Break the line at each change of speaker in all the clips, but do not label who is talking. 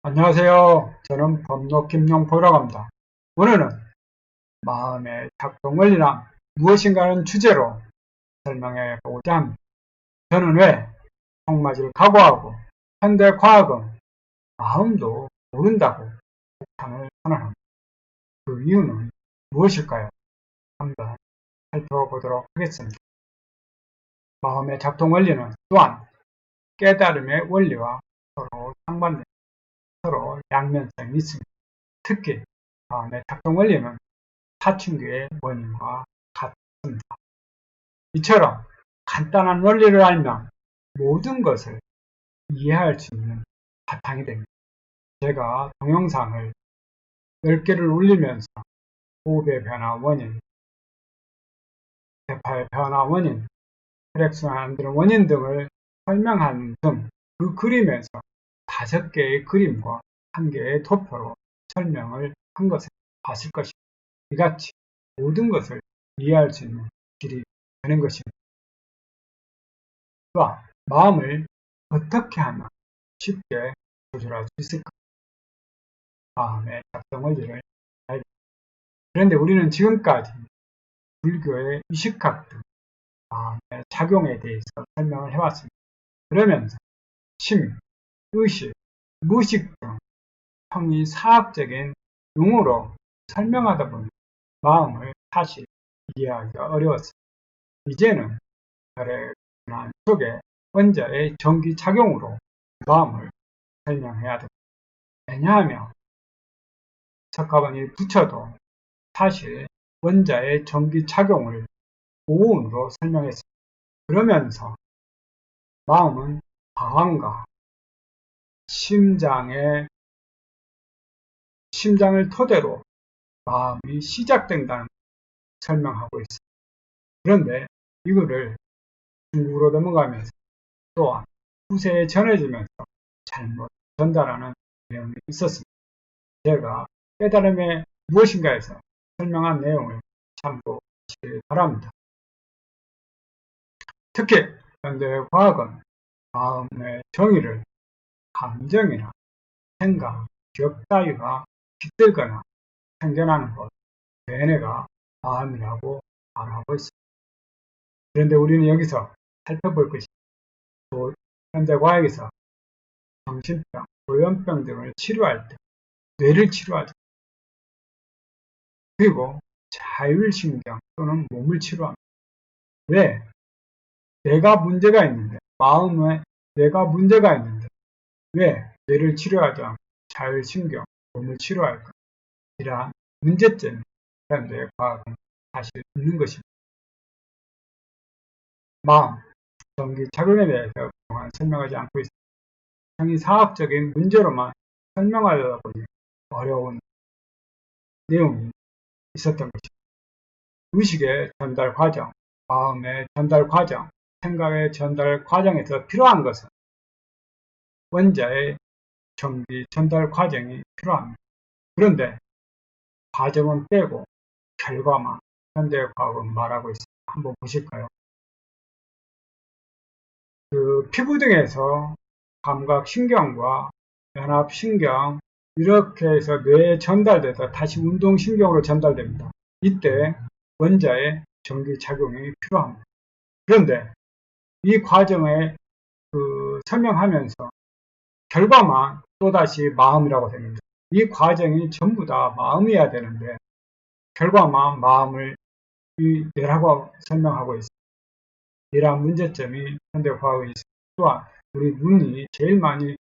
안녕하세요. 저는 법로 김용포라고 합니다. 오늘은 마음의 작동 원리란 무엇인가라는 주제로 설명해 보고자 합니다. 저는 왜 통맞이를 각오하고 현대 과학은 마음도 모른다고 폭탄을 선언합니다. 그 이유는 무엇일까요? 한번 살펴보도록 하겠습니다. 마음의 작동 원리는 또한 깨달음의 원리와 서로 상반된 서로 양면성이 있습니다. 특히 마음의 작동 원리는 사춘기의 원인과 같습니다. 이처럼 간단한 원리를 알면 모든 것을 이해할 수 있는 바탕이 됩니다. 제가 동영상을 10개를 올리면서 호흡의 변화 원인, 대파의 변화 원인, 혈액순환 안 되는 원인 등을 설명하는 등 그 그림에서 5개의 그림과 1개의 도표로 설명을 한 것을 봤을 것입니다. 이같이 모든 것을 이해할 수 있는 길이 되는 것입니다. 또한 마음을 어떻게 하면 쉽게 조절할 수 있을까? 마음의 작동 원리를 알게 됩니다. 그런데 우리는 지금까지 불교의 의식학 등 마음의 작용에 대해서 설명을 해왔습니다. 그러면서 심, 의식, 무식 등 형이사학적인 용어로 설명하다 보니 마음을 사실 이해하기가 어려웠습니다. 이제는 혈액순환 속에 원자의 전기작용으로 마음을 설명해야 됩니다. 왜냐하면 석가모니 부처도 사실 원자의 전기작용을 고온으로 설명했습니다. 그러면서 마음은 방황과 심장을 토대로 마음이 시작된다는 설명하고 있습니다. 그런데 이거를 중국으로 넘어가면서 또한 후세에 전해지면서 잘못 전달하는 내용이 있었습니다. 제가 깨달음의 무엇인가에서 설명한 내용을 참고하시기 바랍니다. 특히 현대 과학은 마음의 정의를 감정이나 생각, 기억 따위가 깃들거나 생겨나는 것, 얘네가 마음이라고 말하고 있습니다. 그런데 우리는 여기서 살펴볼 것이 또 현대 과학에서 정신병, 조현병 등을 치료할 때 뇌를 치료하죠. 그리고 자율신경 또는 몸을 치료합니다. 왜? 뇌가 문제가 있는데, 마음에 뇌가 문제가 있는데 왜 뇌를 치료하지 않고 자율신경, 몸을 치료할까? 이러한 문제점이 현대 과학은 사실 있는 것입니다. 마음, 전기작용에 대해서 그동안 설명하지 않고 있습니다. 형이사학적인 문제로만 설명하려다 보니 어려운 내용이 있었던 것입니다. 의식의 전달 과정, 마음의 전달 과정, 생각의 전달 과정에서 필요한 것은 원자의 전기 전달 과정이 필요합니다. 그런데 과정은 빼고 결과만 현대과학은 말하고 있습니다. 한번 보실까요? 그 피부 등에서 감각신경과 연합신경 이렇게 해서 뇌에 전달돼서 다시 운동신경으로 전달됩니다. 이때 원자의 전기작용이 필요합니다. 그런데 이 과정에 설명하면서 결과만 또다시 마음이라고 됩니다. 이 과정이 전부 다 마음이어야 되는데 결과만 마음을 뇌라고 설명하고 있습니다. 이러한 문제점이 현대과학에 있습니다. 또한 우리 눈이 제일 많이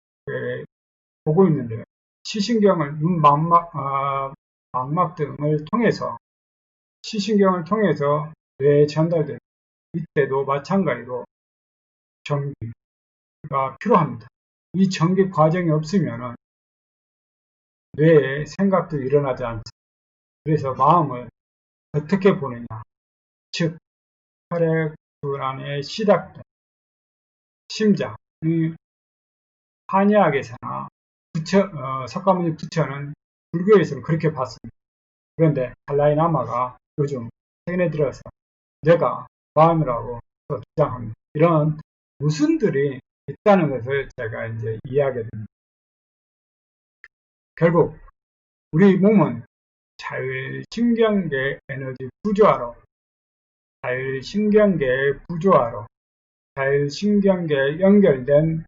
보고 있는데 시신경을 눈 망막 등을 통해서 시신경을 통해서 뇌에 전달됩니다. 이때도 마찬가지로 전기가 필요합니다. 이 전기 과정이 없으면 뇌에 생각도 일어나지 않습니다. 그래서 마음을 어떻게 보느냐, 즉 혈액순환의 시작된 심장, 한의학에서나 석가모니 부처는 불교에서는 그렇게 봤습니다. 그런데 달라이라마가 요즘 최근에 들어서 내가 마음이라고 주장합니다. 이런 모순들이 있다는 것을 제가 이제 이해하게 됩니다. 결국 우리 몸은 자율신경계 에너지 구조화로 자율신경계의 구조화로 자율신경계에 연결된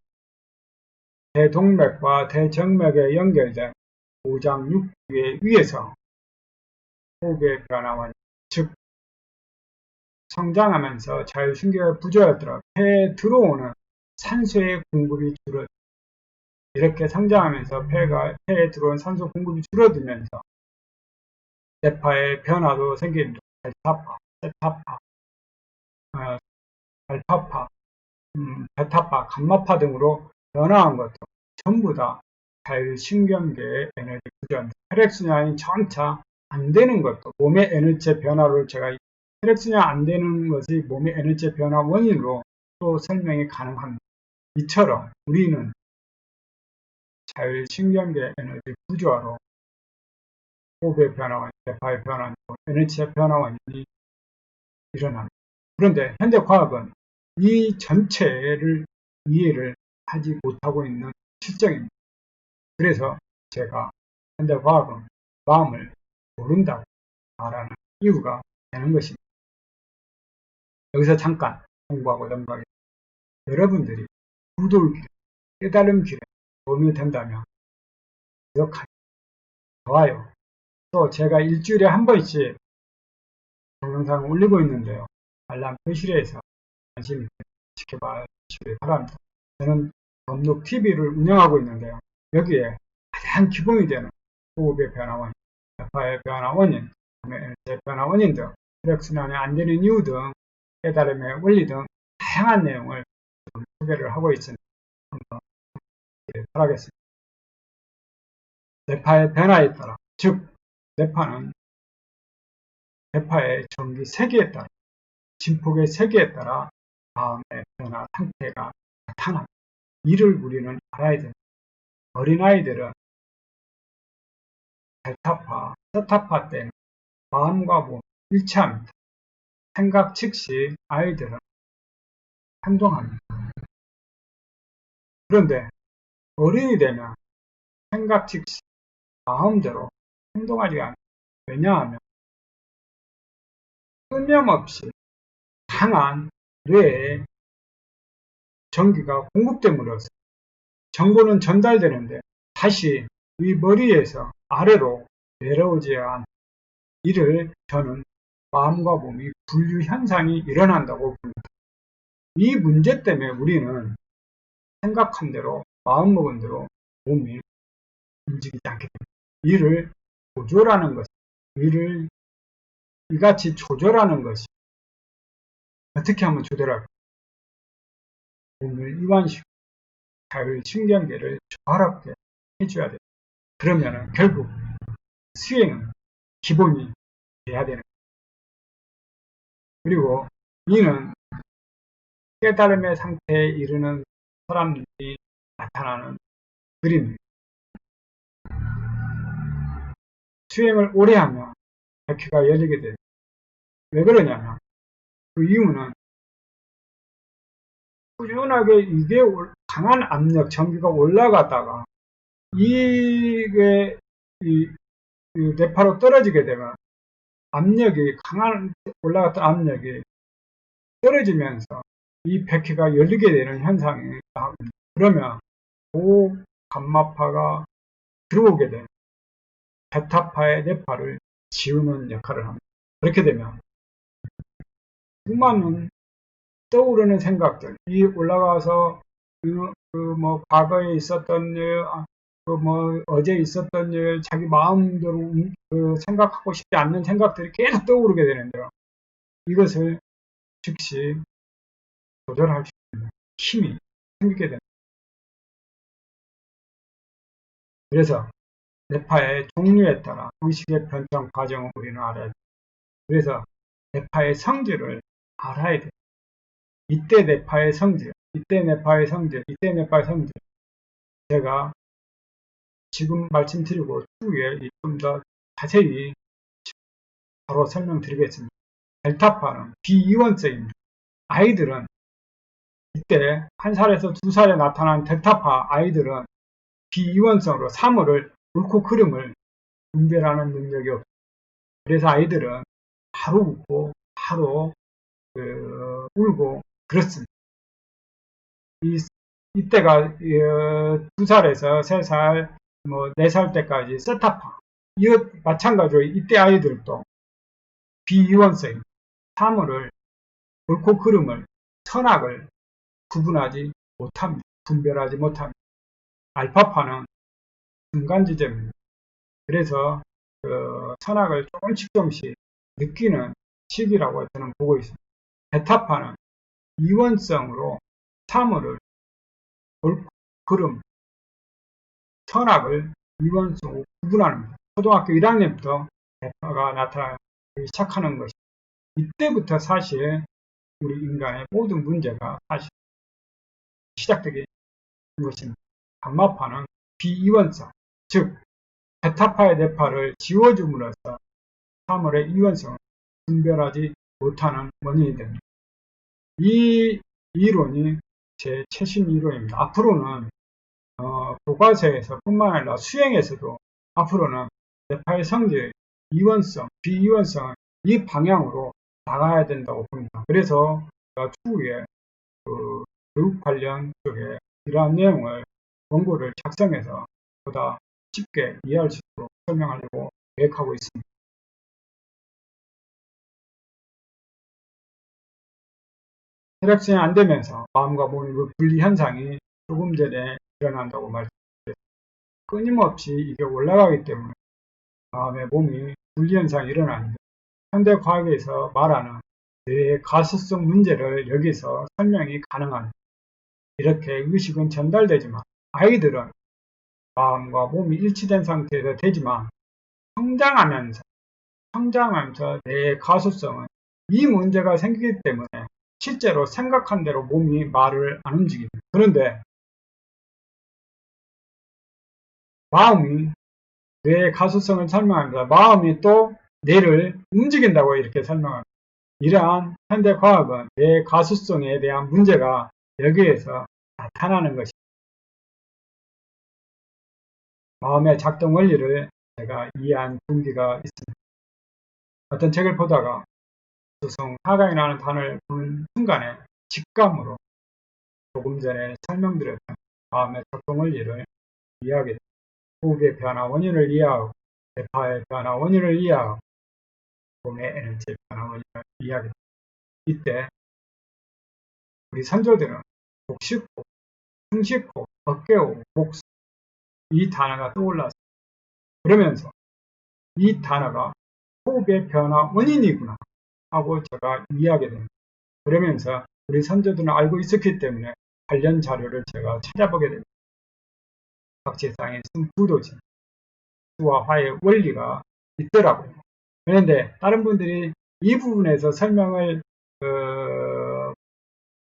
대동맥과 대정맥에 연결된 오장육부에 의해서 호흡의 변화와 즉 성장하면서 자율신경계 부조화에 따라 폐에 들어오는 산소의 공급이 줄어들고 이렇게 성장하면서 폐에 들어온 산소 공급이 줄어들면서 뇌파의 변화도 생깁니다. 알파파, 세타파, 알파파, 베타파, 감마파 등으로 변화한 것도 전부 다 자율신경계의 에너지 구조입니다. 혈액순환이 점차 안 되는 것도 몸의 에너지의 변화를 제가 혈액순환이 안 되는 것이 몸의 에너지의 변화 원인으로 또 설명이 가능합니다. 이처럼 우리는 자율신경계 에너지 구조화로 호흡의 변화와 뇌파의 변화, 에너지의 변화 원인이 일어납니다. 그런데 현대 과학은 이 전체를 이해를 하지 못하고 있는 실정입니다. 그래서 제가 현대 과학은 마음을 모른다고 말하는 이유가 되는 것입니다. 여기서 잠깐 공부하고 넘어가겠습니다. 여러분들이 구돌길에 깨달음 길에 도움이 된다면 구독하기, 좋아요, 또 제가 일주일에 한 번씩 동영상을 올리고 있는데요. 알람 표시에서 관심 있게 지켜봐 주시기 바랍니다. 저는 범록TV를 운영하고 있는데요. 여기에 가장 기본이 되는 호흡의 변화 원인, 뇌파의 변화 원인, 에너지의 변화 원인 등 혈액순환이 안 되는 이유 등 깨달음의 원리 등 다양한 내용을 소개를 하고 있으니 한번 바라겠습니다. 뇌파의 변화에 따라, 즉 뇌파는 뇌파의 전기 세기에 따라, 진폭의 세기에 따라 마음의 변화 상태가 나타납니다. 이를 우리는 알아야 됩니다. 어린아이들은 델타파, 세타파 때는 마음과 몸 일치합니다. 생각 즉시 아이들은 행동합니다. 그런데 어른이 되면 생각 즉시 마음대로 행동하지 않습니다. 왜냐하면 끊임없이 강한 뇌에 전기가 공급됨으로써 정보는 전달되는데 다시 이 머리에서 아래로 내려오지 않은 이를 저는 마음과 몸이 분류 현상이 일어난다고 봅니다. 이 문제 때문에 우리는 생각한 대로 마음 먹은 대로 몸이 움직이지 않게 됩니다. 이를 조절하는 것, 이를 이같이 조절하는 것이 어떻게 하면 조절할까? 몸을 이완시키고 자율신경계를 조화롭게 해줘야 됩니다. 그러면 결국 수행은 기본이 돼야 되는 거예요. 그리고 이는 깨달음의 상태에 이르는 사람들이 나타나는 그림입니다. 수행을 오래 하면 백회가 열리게 됩니다. 왜 그러냐면 그 이유는 꾸준하게 이게 강한 압력, 전기가 올라갔다가 이게 뇌파로 떨어지게 되면 압력이 강한 올라갔던 압력이 떨어지면서 이 백회가 열리게 되는 현상이 나옵니다. 그러면 고 감마파가 들어오게 되면 베타파의 뇌파를 지우는 역할을 합니다. 그렇게 되면 수많은 떠오르는 생각들, 이 올라가서 과거에 있었던 일, 어제 있었던 일, 자기 마음대로 생각하고 싶지 않는 생각들이 계속 떠오르게 되는데요. 이것을 즉시 조절할 수 있는 힘이 생기게 됩니다. 그래서 뇌파의 종류에 따라 의식의 변성 과정을 우리는 알아야 돼요. 그래서 뇌파의 성질을 알아야 돼요. 이때 뇌파의 성질, 이때 뇌파의 성질, 이때 뇌파의 성질. 제가 지금 말씀드리고 추후에 좀 더 자세히 바로 설명드리겠습니다. 델타파는 비이원성입니다. 아이들은 이때 1살에서 2살에 나타난 델타파 아이들은 비이원성으로 사물을 옳고 그름을 분별하는 능력이 없어요. 그래서 아이들은 바로 웃고 바로 울고 그렇습니다. 이때가 2살에서 3살, 4살 때까지 세타파. 이것 마찬가지로 이때 아이들도 비이원성, 사물을, 옳고 그름을, 선악을 구분하지 못합니다. 분별하지 못합니다. 알파파는 중간 지점입니다. 그래서 선악을 조금씩 느끼는 시기라고 저는 보고 있습니다. 베타파는 이원성으로 사물을, 옳고 그름, 선악을 이원성으로 구분합니다. 초등학교 1학년부터 베타가 나타나기 시작하는 것이 이때부터 사실 우리 인간의 모든 문제가 사실 시작되게 된 것입니다. 감마파는 비이원성, 즉 베타파의 뇌파를 지워줌으로써 사물의 이원성을 분별하지 못하는 원인이 됩니다. 이 이론이 제 최신 이론입니다. 앞으로는 교과서에서 뿐만 아니라 수행에서도 앞으로는 뇌파의 성질, 이원성, 비이원성은 이 방향으로 나가야 된다고 봅니다. 그래서 제가 추후에 교육 관련 쪽에 이러한 내용을 원고를 작성해서 보다 쉽게 이해할 수 있도록 설명하려고 계획하고 있습니다. 혈액순환이 안 되면서 마음과 몸의 분리 현상이 조금 전에 일어난다고 말씀드렸습니다. 끊임없이 이게 올라가기 때문에 마음의 몸이 분리 현상이 일어나는데 현대 과학에서 말하는 뇌의 가소성 문제를 여기서 설명이 가능합니다. 이렇게 의식은 전달되지만 아이들은 마음과 몸이 일치된 상태에서 되지만 성장하면서 뇌의 가소성은 이 문제가 생기기 때문에 실제로 생각한 대로 몸이 말을 안 움직입니다. 그런데 마음이 뇌의 가소성을 설명합니다. 마음이 또 뇌를 움직인다고 이렇게 설명합니다. 이러한 현대 과학은 뇌의 가소성에 대한 문제가 여기에서 나타나는 것입니다. 마음의 작동 원리를 제가 이해한 동기가 있습니다. 어떤 책을 보다가 수성 하강이라는 단어를 보는 순간에 직감으로 조금 전에 설명드렸던 마음의 작동 원리를 이해하게 됩니다. 호흡의 변화 원인을 이해하고 뇌파의 변화 원인을 이해하고 몸의 에너지의 변화 원인을 이해하게 됩니다. 이때 우리 선조들은 복식호, 충식호, 어깨호, 복수 이 단어가 떠올랐습니다. 그러면서 이 단어가 호흡의 변화 원인이구나 하고 제가 이해하게 됩니다. 그러면서 우리 선조들은 알고 있었기 때문에 관련 자료를 제가 찾아보게 됩니다. 박지상에 쓴 부도진, 수와 화의 원리가 있더라고요. 그런데 다른 분들이 이 부분에서 설명을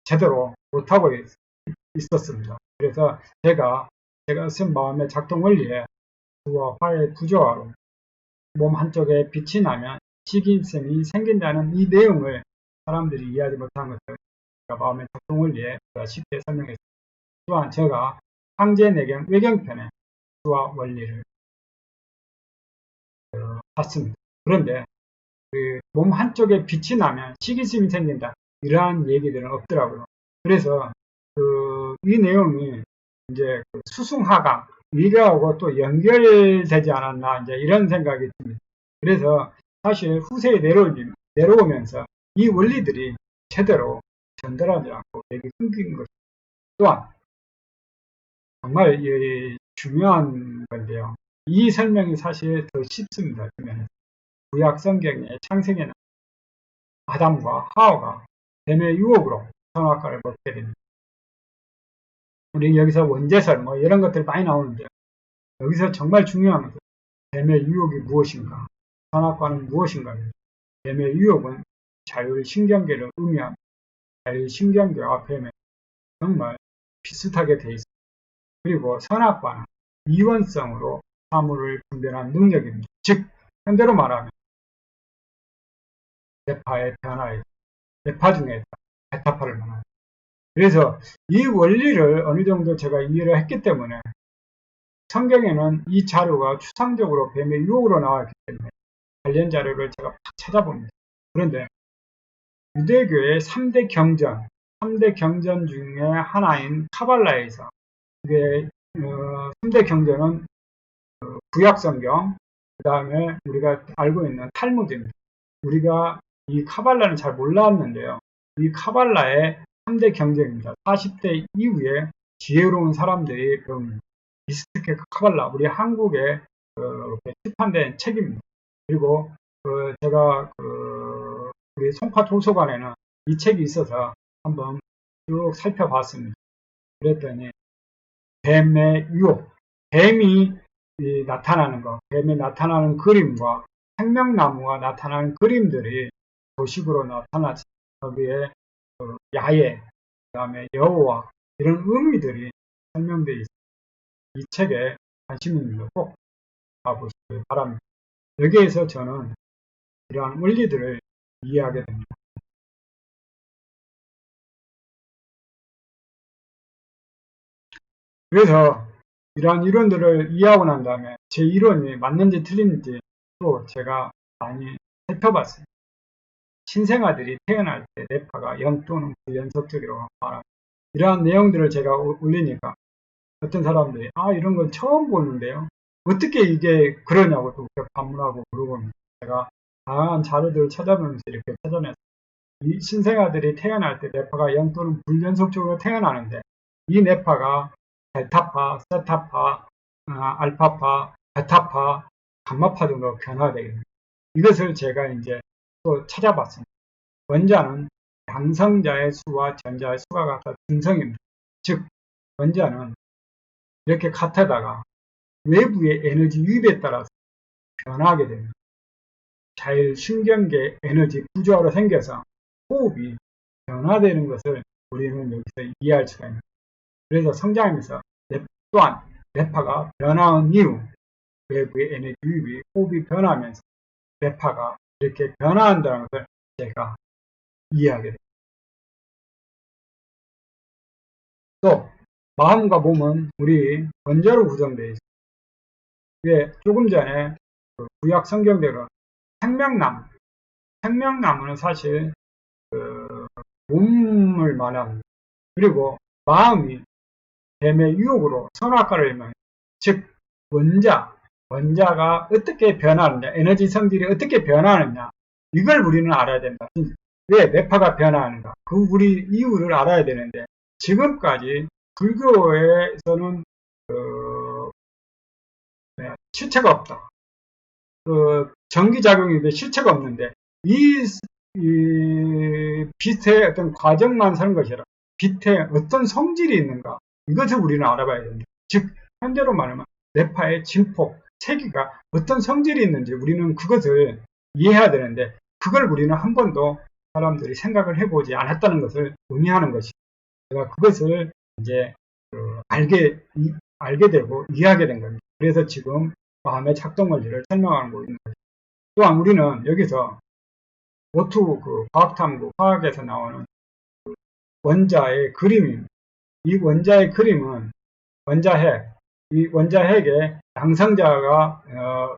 제대로 못하고 있었습니다. 그래서 제가 쓴 마음의 작동 원리에 수와 화의 부조화로 몸 한쪽에 빛이 나면 식인성이 생긴다는 이 내용을 사람들이 이해하지 못한 것을 제가 마음의 작동 원리에 쉽게 설명했습니다. 또한 제가 황제내경 외경편에 수와 원리를 봤습니다. 그런데 몸 한쪽에 빛이 나면 식이심이 생긴다. 이러한 얘기들은 없더라고요. 그래서 이 내용이 이제 수승하강 이거하고 또 연결되지 않았나 이제 이런 생각이 듭니다. 그래서 사실 후세에 내려오면서 이 원리들이 제대로 전달하지 않고 되게 끊긴 것입니다. 또한 정말 중요한 건데요. 이 설명이 사실 더 쉽습니다. 구약 성경의 창세기는 아담과 하와가 뱀의 유혹으로 선악과를 먹게 됩니다. 우리 여기서 원죄설 이런 것들 많이 나오는데 여기서 정말 중요한 것은 뱀의 유혹이 무엇인가, 선악과는 무엇인가. 뱀의 유혹은 자율신경계를 의미합니다. 자율신경계와 뱀은 정말 비슷하게 되어 있습니다. 그리고 선악과는 이원성으로 사물을 분별하는 능력입니다. 즉 현대로 말하면 뇌파의 변화에 뇌파 중에 베타파를 말합니다. 그래서 이 원리를 어느 정도 제가 이해를 했기 때문에 성경에는 이 자료가 추상적으로 뱀의 유혹으로 나왔기 때문에 관련 자료를 제가 막 찾아봅니다. 그런데 유대교의 3대 경전 중에 하나인 카발라에서 이게 3대 경전은 구약성경, 그 다음에 우리가 알고 있는 탈무드입니다. 우리가 이 카발라는 잘 몰랐는데요. 이 카발라의 3대 경전입니다. 40대 이후에 지혜로운 사람들이 배웁니다. 미스티케 카발라, 우리 한국에 출판된 책입니다. 그리고 제가 우리 송파 도서관에는 이 책이 있어서 한번 쭉 살펴봤습니다. 그랬더니 뱀의 유혹, 뱀이 나타나는 것, 뱀이 나타나는 그림과 생명나무가 나타나는 그림들이 도식으로 나타나서 거기에 야외, 그 다음에 여호와 이런 의미들이 설명되어 있습니다. 이 책에 관심 있는 분 꼭 봐보시기 바랍니다. 여기에서 저는 이러한 원리들을 이해하게 됩니다. 그래서 이러한 이론들을 이해하고 난 다음에 제 이론이 맞는지 틀린지 또 제가 많이 살펴봤습니다. 신생아들이 태어날 때 뇌파가 0 또는 불연속적이라고 말합니다. 이러한 내용들을 제가 올리니까 어떤 사람들이 이런 건 처음 보는데요. 어떻게 이게 그러냐고 또 반문하고 물어봅니다. 제가 다양한 자료들을 찾아보면서 이렇게 찾아냈습니다. 이 신생아들이 태어날 때 뇌파가 0 또는 불연속적으로 태어나는데 이 뇌파가 델타파, 세타파, 알파파, 베타파, 감마파 등으로 변화되겠습니다. 이것을 제가 이제 또 찾아봤습니다. 원자는 양성자의 수와 전자의 수가 같아 중성입니다. 즉 원자는 이렇게 같아다가 외부의 에너지 유입에 따라서 변화하게 됩니다. 자율신경계 에너지 구조화로 생겨서 호흡이 변화되는 것을 우리는 여기서 이해할 수가 있습니다. 그래서 성장하면서 또한 뇌파가 변화한 이후 외부의 에너지 유입이 호흡이 변하면서 뇌파가 이렇게 변화한다는 것을 제가 이해하게 됩니다. 또 마음과 몸은 우리 원자로 구성되어 있습니다. 이게 조금 전에 구약 성경대로 생명나무는 사실 몸을 말합니다. 그리고 마음이 뱀의 유혹으로 선악과를 일으키는, 즉 원자가 어떻게 변하느냐, 에너지 성질이 어떻게 변하느냐, 이걸 우리는 알아야 된다. 왜 뇌파가 변화하는가, 우리 이유를 알아야 되는데 지금까지 불교에서는 실체가 없다. 전기작용인데 실체가 없는데 이 빛의 어떤 과정만 사는 것이라 빛에 어떤 성질이 있는가, 이것을 우리는 알아봐야 됩니다. 즉 현재로 말하면 뇌파의 진폭, 체기가 어떤 성질이 있는지 우리는 그것을 이해해야 되는데 그걸 우리는 한 번도 사람들이 생각을 해보지 않았다는 것을 의미하는 것이죠. 제가 그것을 이제 알게 되고 이해하게 된 겁니다. 그래서 지금 마음의 작동 원리를 설명하고 있는 거죠. 또한 우리는 여기서 오투 과학탐구 화학에서 나오는 원자의 그림입니다. 이 원자의 그림은 원자핵, 이 원자핵의 양성자가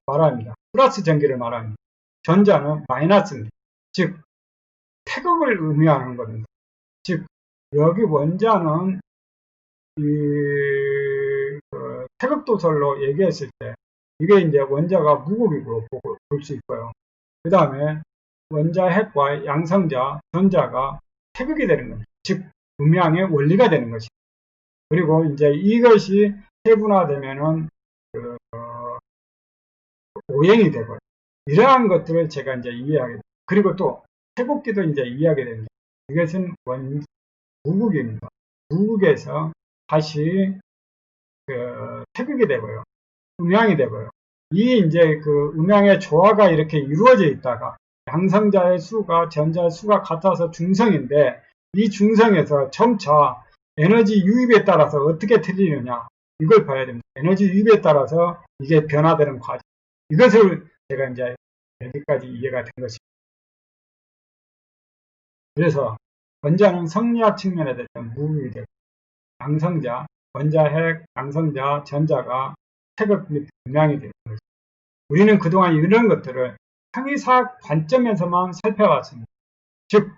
말합니다. 플러스 전기를 말합니다. 전자는 마이너스입니다. 즉 태극을 의미하는 겁니다. 즉 여기 원자는 태극도설로 얘기했을 때 이게 이제 원자가 무극이고 볼 수 있고요. 그 다음에 원자핵과 양성자, 전자가 태극이 되는 겁니다. 즉 음양의 원리가 되는 것입니다. 그리고 이제 이것이 세분화되면은 오행이 되고, 이러한 것들을 제가 이제 이해하게 됩니다. 그리고 또 태극기도 이제 이해하게 됩니다. 이것은 무극입니다. 무극에서 다시 태극이 되고요. 음양이 되고요. 이 이제 음양의 조화가 이렇게 이루어져 있다가 양성자의 수가 전자의 수가 같아서 중성인데 이 중성에서 점차 에너지 유입에 따라서 어떻게 틀리느냐, 이걸 봐야 됩니다. 에너지 유입에 따라서 이게 변화되는 과정. 이것을 제가 이제 여기까지 이해가 된 것입니다. 그래서 원자는 성리학 측면에 대해서 무극이 되고 양성자, 원자핵, 양성자, 전자가 태극 및 음양이 되는 거죠. 우리는 그동안 이런 것들을 형이사학 관점에서만 살펴봤습니다. 즉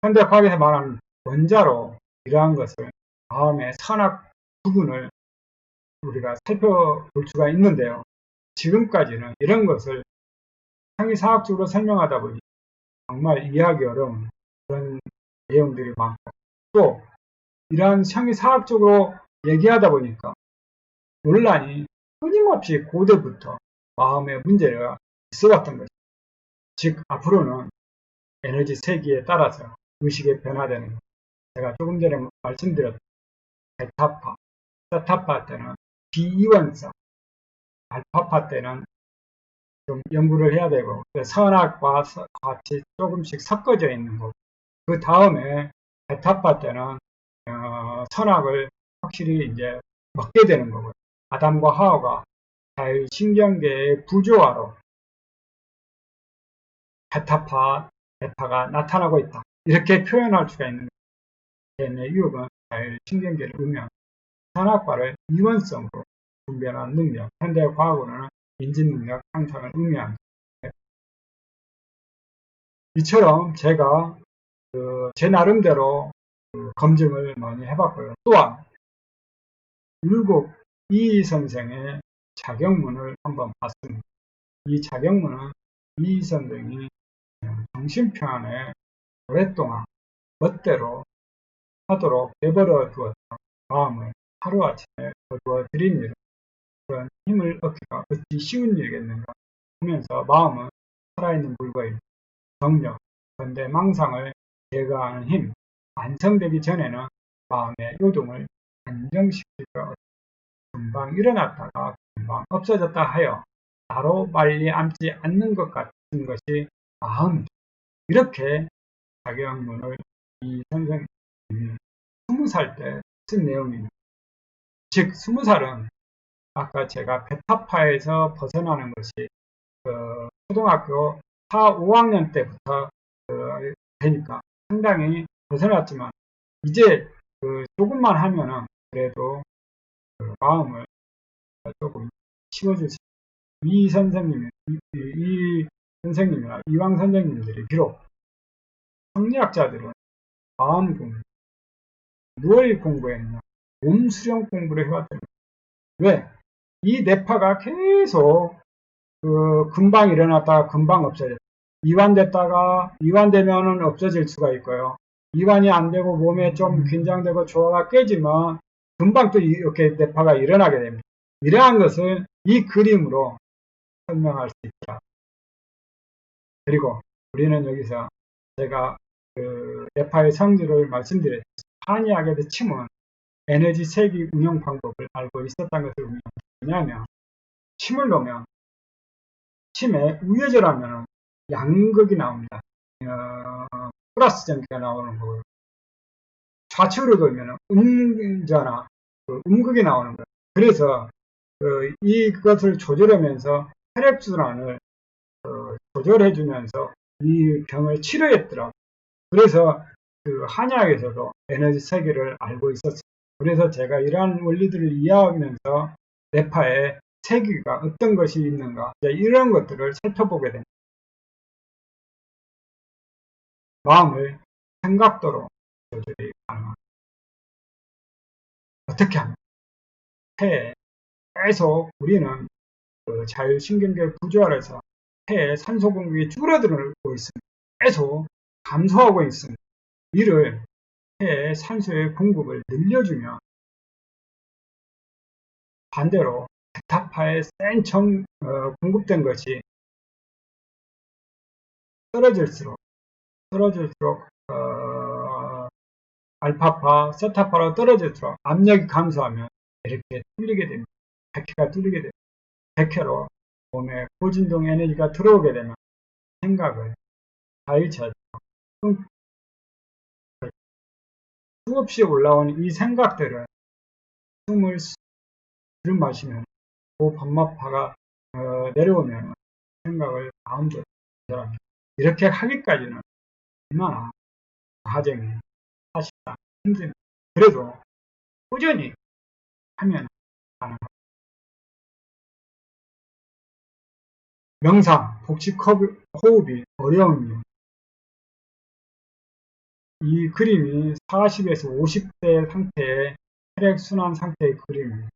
현대과학에서 말하는 원자로 이러한 것을 다음에 선악 부분을 우리가 살펴볼 수가 있는데요. 지금까지는 이런 것을 형이사학적으로 설명하다 보니 정말 이해하기 어려운 그런 내용들이 많고, 또 이러한 형이사학적으로 얘기하다 보니까 논란이 끊임없이 고대부터 마음의 문제가 있어왔던 것입니다. 즉 앞으로는 에너지 세기에 따라서 의식의 변화되는 것. 제가 조금 전에 말씀드렸던 베타파, 세타파 때는 비이원성, 알파파 때는 좀 연구를 해야 되고 선악과 같이 조금씩 섞어져 있는 거고, 그 다음에 베타파 때는 선악을 확실히 이제 먹게 되는 거고, 아담과 하와가 자율신경계의 구조화로 베타파, 베타가 나타나고 있다. 이렇게 표현할 수가 있는 DNA 유혹은 자율신경계를 의미하는 선악과를 이원성으로 분별하는 능력, 현대과학으로는 인지능력 향상을 의미합니다. 이처럼 제가 제 나름대로 검증을 많이 해봤고요. 또한 율곡 이희 선생의 자격문을 한번 봤습니다. 이 자격문은 이희 선생이 정신평안에 오랫동안 멋대로 하도록 내버려 두었던 마음을 하루아침에 거두어 드린 일, 그런 힘을 얻기가 어찌 쉬운 일이겠는가 하면서 마음은 살아있는 물건입니다. 정력, 근대 망상을 제거하는 힘, 완성되기 전에는 마음의 요동을 안정시키기가 금방 일어났다가 금방 없어졌다 하여 바로 빨리 앉지 않는 것 같은 것이 마음이죠. 이렇게 자격문을 이 선생님이 20살 때 쓴 내용입니다. 즉 20살은 아까 제가 베타파에서 벗어나는 것이 초등학교 4, 5학년 때부터 되니까 상당히 벗어났지만 이제 조금만 하면은 그래도 마음을 조금 쉬워줄 수 있어요. 이 선생님, 이 선생님이나 이왕 선생님들이 비록 성리학자들은 마음 공부, 뭘 공부했냐? 몸 수련 공부를 해왔다는 거예요. 왜? 이 뇌파가 계속 금방 일어났다가 금방 없어졌다. 이완됐다가 이완되면은 없어질 수가 있고요. 이완이 안 되고 몸에 좀 긴장되고 조화가 깨지면 금방 또 이렇게 뇌파가 일어나게 됩니다. 이러한 것을 이 그림으로 설명할 수 있다. 그리고 우리는 여기서 제가 뇌파의 성질을 말씀드렸죠. 한의학에서 침은 에너지 세기 운영 방법을 알고 있었다는 것을 의미합니다. 왜냐하면 침을 놓으면 침에 우회전하면 양극이 나옵니다. 플러스 전기가 나오는 거고요. 좌측으로 돌면 음전화, 음극이 나오는 거예요. 그래서 이것을 조절하면서 혈액순환을 조절해주면서 이 병을 치료했더라고요. 그래서 한의학에서도 에너지 세계를 알고 있었어요. 그래서 제가 이러한 원리들을 이해하면서 뇌파에 세계가 어떤 것이 있는가, 이런 것들을 살펴보게 됩니다. 마음을 생각도로 조절이 가능합니다. 어떻게 합니까? 폐에 계속 우리는 자율신경계 구조화에서 폐에 산소 공급이 줄어들고 있습니다. 계속 감소하고 있습니다. 이를 폐에 산소의 공급을 늘려주면 반대로 베타파에 센 공급된 것이 떨어질수록 알파파, 세타파로 떨어질수록 압력이 감소하면 이렇게 뚫리게 됩니다. 백회가 뚫리게 됩니다. 백회로 몸에 고진동 에너지가 들어오게 되면 생각을 자유자재로 수없이 올라온 이 생각들을 숨을 마시면 그 반마파가 내려오면 생각을 마음대로 조절합니다. 이렇게 하기까지는 얼마나 과정이 사실상 힘듭니다. 그래도 꾸준히 하면 가능합니다. 명상, 복식 호흡이 어려운 이유. 이 그림이 40에서 50대 상태의 혈액순환 상태의 그림입니다.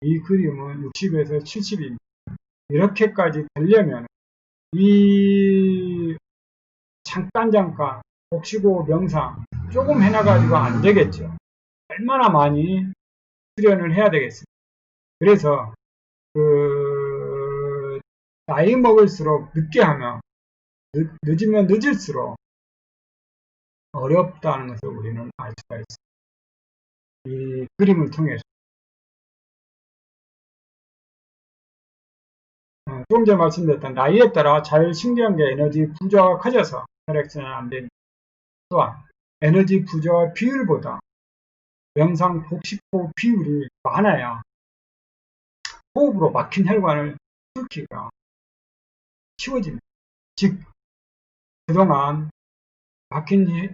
이 그림은 60에서 70입니다. 이렇게까지 되려면 이 잠깐 복식호흡 명상 조금 해놔가지고 안 되겠죠. 얼마나 많이 수련을 해야 되겠습니까? 그래서 나이 먹을수록 늦게 하면 늦으면 늦을수록 어렵다는 것을 우리는 알 수가 있습니다. 이 그림을 통해서 조금 전에 말씀드렸던 나이에 따라 자율신경계 에너지 부조화가 커져서 혈액순환이 안 됩니다. 또한 에너지 부조화 비율보다 명상 복식호흡 비율이 많아야 호흡으로 막힌 혈관을 뚫기가 쉬워집니다. 즉 그동안 막힌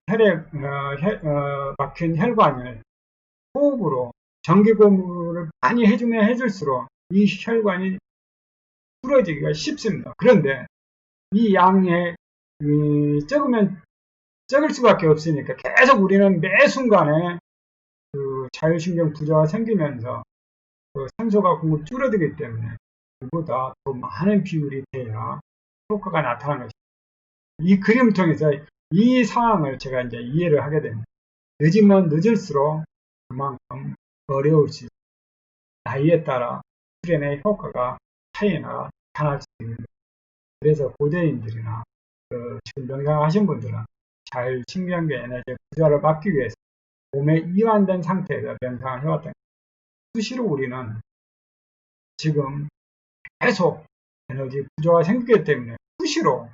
막힌 혈관을 호흡으로 전기고무를 많이 해주면 해줄수록 이 혈관이 풀어지기가 쉽습니다. 그런데 이 양이 적으면 적을 수밖에 없으니까 계속 우리는 매 순간에 자율신경 부조화가 생기면서 산소가 공급 줄어들기 때문에 그보다 더 많은 비율이 돼야 효과가 나타나는 것입니다. 이 그림을 통해서 이 상황을 제가 이제 이해를 하게 됩니다. 늦으면 늦을수록 그만큼 어려울 수 있습니다. 나이에 따라 수련의 효과가 차이나 나타날 수 있습니다. 그래서 고대인들이나 지금 명상하신 분들은 자율신경계 에너지 부조화를 막기 위해서 몸에 이완된 상태에서 명상을 해왔던 거예요. 수시로 우리는 지금 계속 에너지 부조화가 생기기 때문에 수시로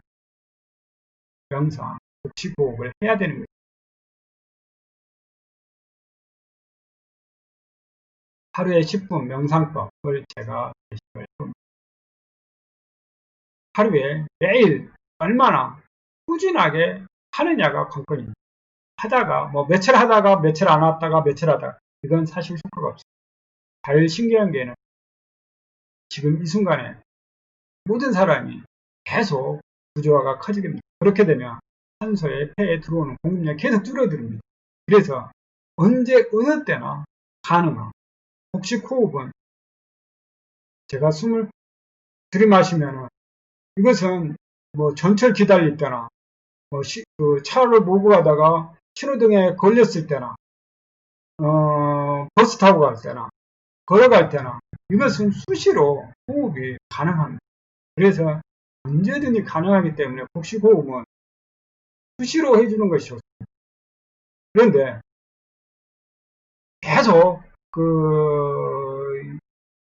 명상, 복식호흡을 해야 되는 거죠. 하루에 10분 명상법을 제가 제시를 해봅니다. 하루에 매일 얼마나 꾸준하게 하느냐가 관건입니다. 하다가 며칠 하다가 며칠 안 왔다가 며칠 하다가 이건 사실 효과가 없어요. 자율신경계는 지금 이 순간에 모든 사람이 계속 부조화가 커지게 됩니다. 그렇게 되면 산소에 폐에 들어오는 공급량이 계속 줄어듭니다. 그래서 언제 어느 때나 가능한 복식호흡은 제가 숨을 들이마시면 이것은 전철 기다릴 때나 차를 몰고 가다가 신호등에 걸렸을 때나 버스 타고 갈 때나 걸어갈 때나 이것은 수시로 호흡이 가능합니다. 그래서 언제든지 가능하기 때문에 복식호흡은 수시로 해주는 것이 좋습니다. 그런데 계속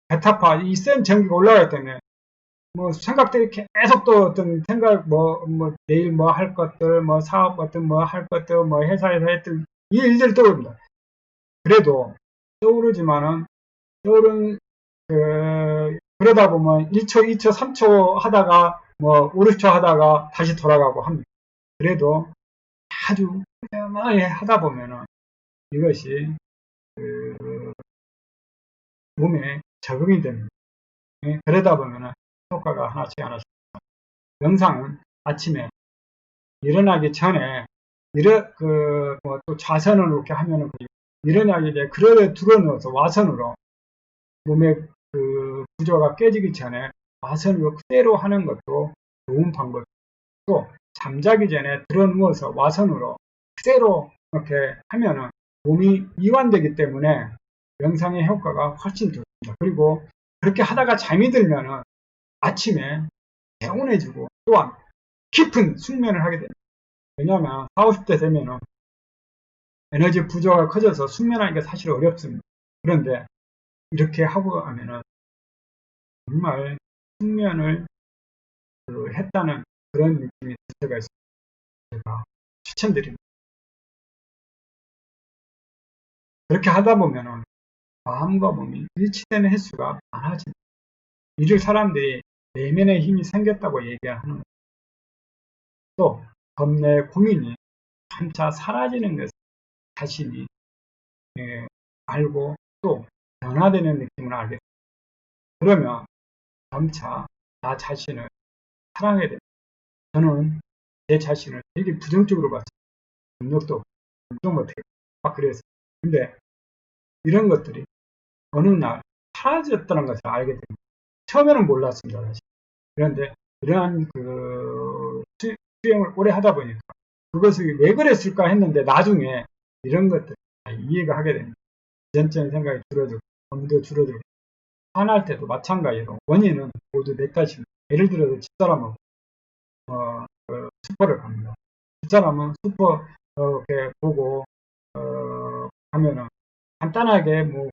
베타파 이 센 전기가 올라가기 때문에 생각들이 계속 또 어떤 생각 내일 할 것들 사업 같은 할 것들 회사에서 했던 이 일들이 떠오릅니다. 그래도 떠오르지만은 떠오른 그러다 보면 1초, 2초, 3초 하다가 5, 6초 하다가 다시 돌아가고 합니다. 그래도 아주 꾸준히 하다 보면은 이것이 몸에 적응이 됩니다. 그러다 보면은 효과가 하나씩 명상은 아침에 일어나기 전에 또 좌선을 이렇게 하면은 일어나기 전에 그릇에 들어누워서 와선으로 몸의 구조가 깨지기 전에 와선으로 그대로 하는 것도 좋은 방법이고 또 잠자기 전에 들어누워서 와선으로 그대로 이렇게 하면은 몸이 이완되기 때문에 명상의 효과가 훨씬 좋습니다. 그리고 그렇게 하다가 잠이 들면은 아침에 개운해지고 또한 깊은 숙면을 하게 됩니다. 왜냐하면 40, 50대 되면은 에너지 부조화가 커져서 숙면하기가 사실 어렵습니다. 그런데 이렇게 하고 하면은 정말 숙면을 했다는 그런 느낌이 들 때가 있습니다. 제가 추천드립니다. 그렇게 하다 보면은 마음과 몸이 일치되는 횟수가 많아집니다. 이를 사람들이 내면의 힘이 생겼다고 얘기하는 거예요. 또 겁내 고민이 점차 사라지는 것을 자신이 알고 또 변화되는 느낌을 알게 됩니다. 그러면 점차 나 자신을 사랑하게 됩니다. 저는 제 자신을 되게 부정적으로 봤어요. 능력도 없고, 운동 못해요. 막 그랬어요. 근데 이런 것들이 어느 날 사라졌다는 것을 알게 됩니다. 처음에는 몰랐습니다, 사실. 그런데 이러한 수행을 오래 하다 보니까 그것을 왜 그랬을까 했는데 나중에 이런 것들 이해가 하게 됩니다. 전적인 생각이 줄어들고, 몸도 줄어들고, 화날 때도 마찬가지로 원인은 모두 내 탓입니다. 예를 들어서 집사람은 슈퍼를 갑니다. 집사람은 슈퍼 이렇게 보고 하면은 간단하게 뭐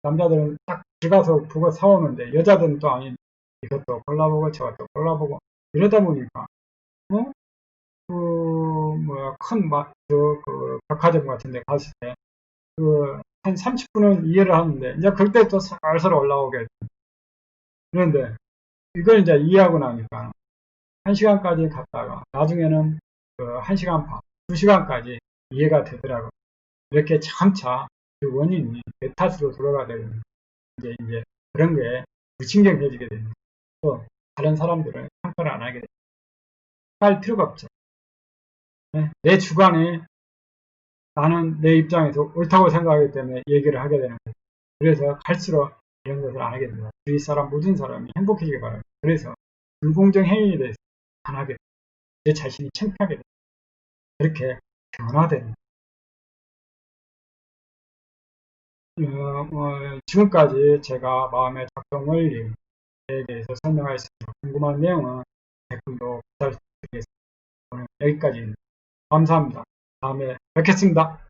남자들은 딱 들어가서 보고 사오는데 여자들은 또 아닌 이것도 골라보고 저것도 골라보고 이러다 보니까 어? 그 백화점 같은 데 갔을 때 한 30분은 이해를 하는데 이제 그때 또 살살 올라오게 그런데 이걸 이제 이해하고 나니까 1시간까지 갔다가 나중에는 1시간 반, 2시간까지 이해가 되더라고요. 이렇게 점차 그 원인이 내 탓으로 돌아가게 되면 이제 그런 거에 무신경해지게 됩니다. 또 다른 사람들은 평가를 안 하게 됩니다. 할 필요가 없죠. 네? 내 주관에 나는 내 입장에서 옳다고 생각하기 때문에 얘기를 하게 되는 거예요. 그래서 갈수록 이런 것을 안 하게 됩니다. 주위 사람 모든 사람이 행복해지길 바랍니다. 그래서 불공정 행위에 대해서 안 하게 됩니다. 내 자신이 창피하게 됩니다. 그렇게 변화되는 지금까지 제가 마음의 작동 원리에 대해서 설명하였습니다. 궁금한 내용은 댓글로 부탁드리겠습니다. 오늘 여기까지입니다. 감사합니다. 다음에 뵙겠습니다.